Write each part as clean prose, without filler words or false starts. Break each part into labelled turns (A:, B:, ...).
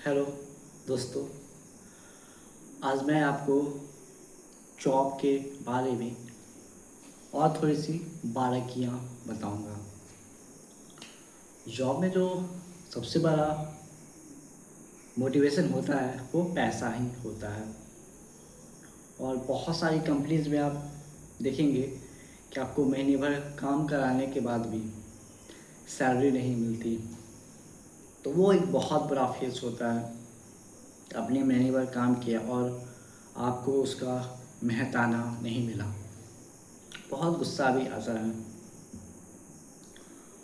A: Hello दोस्तों, आज मैं आपको जॉब के बारे में और थोड़ी सी बारीकियाँ बताऊंगा। जॉब में जो सबसे बड़ा मोटिवेशन होता है वो पैसा ही होता है। और बहुत सारी कंपनीज में आप देखेंगे कि आपको महीने भर काम कराने के बाद भी सैलरी नहीं मिलती। तो वो एक बहुत बड़ा फेस होता है। आपने महीने भर काम किया और आपको उसका मेहताना नहीं मिला, बहुत गुस्सा भी आता है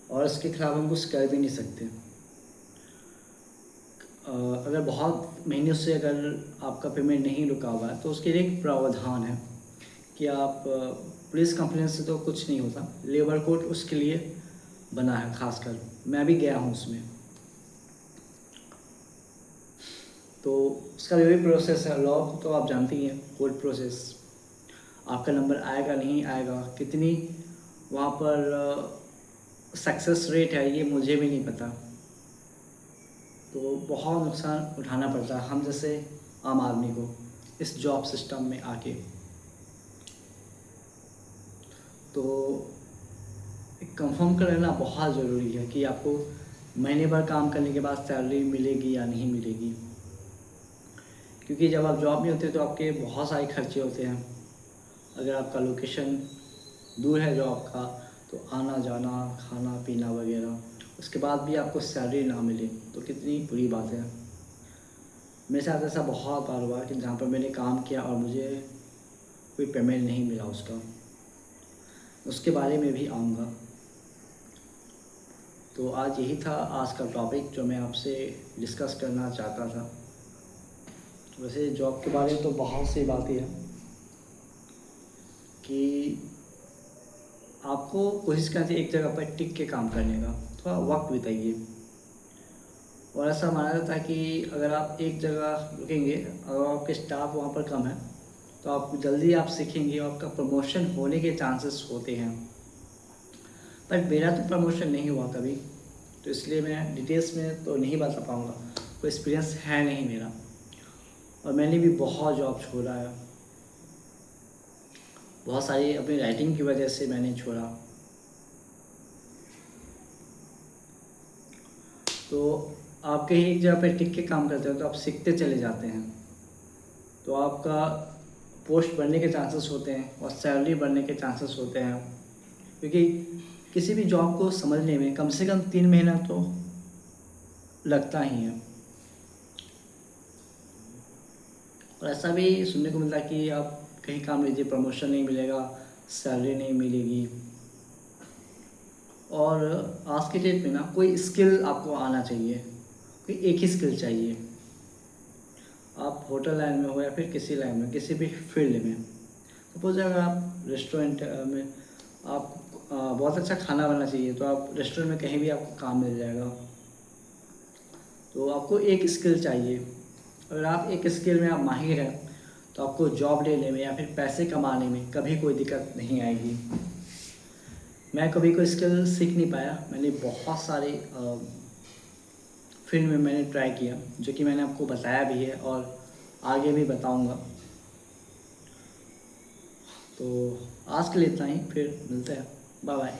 A: और इसके खिलाफ हम कुछ कर भी नहीं सकते। अगर बहुत महीनों से अगर आपका पेमेंट नहीं रुका हुआ है तो उसके लिए एक प्रावधान है कि आप पुलिस कंप्लेंट से तो कुछ नहीं होता, लेबर कोर्ट उसके लिए बना है। खासकर मैं भी गया हूँ उसमें, तो उसका जो भी प्रोसेस है, लॉ तो आप जानते ही हैं। कोर्ट प्रोसेस, आपका नंबर आएगा नहीं आएगा, कितनी वहाँ पर सक्सेस रेट है ये मुझे भी नहीं पता। तो बहुत नुकसान उठाना पड़ता है हम जैसे आम आदमी को इस जॉब सिस्टम में आके। तो कंफर्म कर लेना बहुत ज़रूरी है कि आपको महीने भर काम करने के बाद सैलरी मिलेगी या नहीं मिलेगी। क्योंकि जब आप जॉब में होते हैं तो आपके बहुत सारे खर्चे होते हैं। अगर आपका लोकेशन दूर है जॉब का तो आना जाना, खाना पीना वगैरह, उसके बाद भी आपको सैलरी ना मिले तो कितनी बुरी बात है। मेरे साथ ऐसा बहुत बार हुआ कि जहाँ पर मैंने काम किया और मुझे कोई पेमेंट नहीं मिला उसके बारे में भी आऊँगा। तो आज यही था आज का टॉपिक जो मैं आपसे डिस्कस करना चाहता था। वैसे जॉब के बारे में तो बहुत सी बातें हैं कि आपको कोशिश करनी चाहिए एक जगह पर टिक के काम करने का, थोड़ा वक्त बिताइए। और ऐसा माना जाता है कि अगर आप एक जगह रुकेंगे, अगर आपके स्टाफ वहाँ पर कम है तो आप जल्दी आप सीखेंगे और आपका प्रमोशन होने के चांसेस होते हैं। पर मेरा तो प्रमोशन नहीं हुआ कभी, तो इसलिए मैं डिटेल्स में तो नहीं बता पाऊँगा, कोई एक्सपीरियंस है नहीं मेरा। और मैंने भी बहुत जॉब छोड़ा है, बहुत सारी अपनी राइटिंग की वजह से मैंने छोड़ा। तो आप कहीं एक जगह पर टिक के काम करते हो तो आप सीखते चले जाते हैं, तो आपका पोस्ट बढ़ने के चांसेस होते हैं और सैलरी बढ़ने के चांसेस होते हैं। क्योंकि किसी भी जॉब को समझने में कम से कम 3 महीना तो लगता ही है। और ऐसा भी सुनने को मिलता है कि आप कहीं काम लीजिए, प्रमोशन नहीं मिलेगा, सैलरी नहीं मिलेगी। और आज के डेट में ना कोई स्किल आपको आना चाहिए, कोई एक ही स्किल चाहिए। आप होटल लाइन में हो या फिर किसी लाइन में, किसी भी फील्ड में। सपोज अगर आप रेस्टोरेंट में आप बहुत अच्छा खाना बनाना चाहिए तो आप रेस्टोरेंट में कहीं भी आपको काम मिल जाएगा। तो आपको एक स्किल चाहिए। अगर आप एक स्किल में आप माहिर हैं तो आपको जॉब लेने में या फिर पैसे कमाने में कभी कोई दिक्कत नहीं आएगी। मैं कभी कोई स्किल सीख नहीं पाया, मैंने बहुत सारे फील्ड में मैंने ट्राई किया, जो कि मैंने आपको बताया भी है और आगे भी बताऊंगा। तो आज के लिए इतना ही, फिर मिलते हैं, बाय बाय।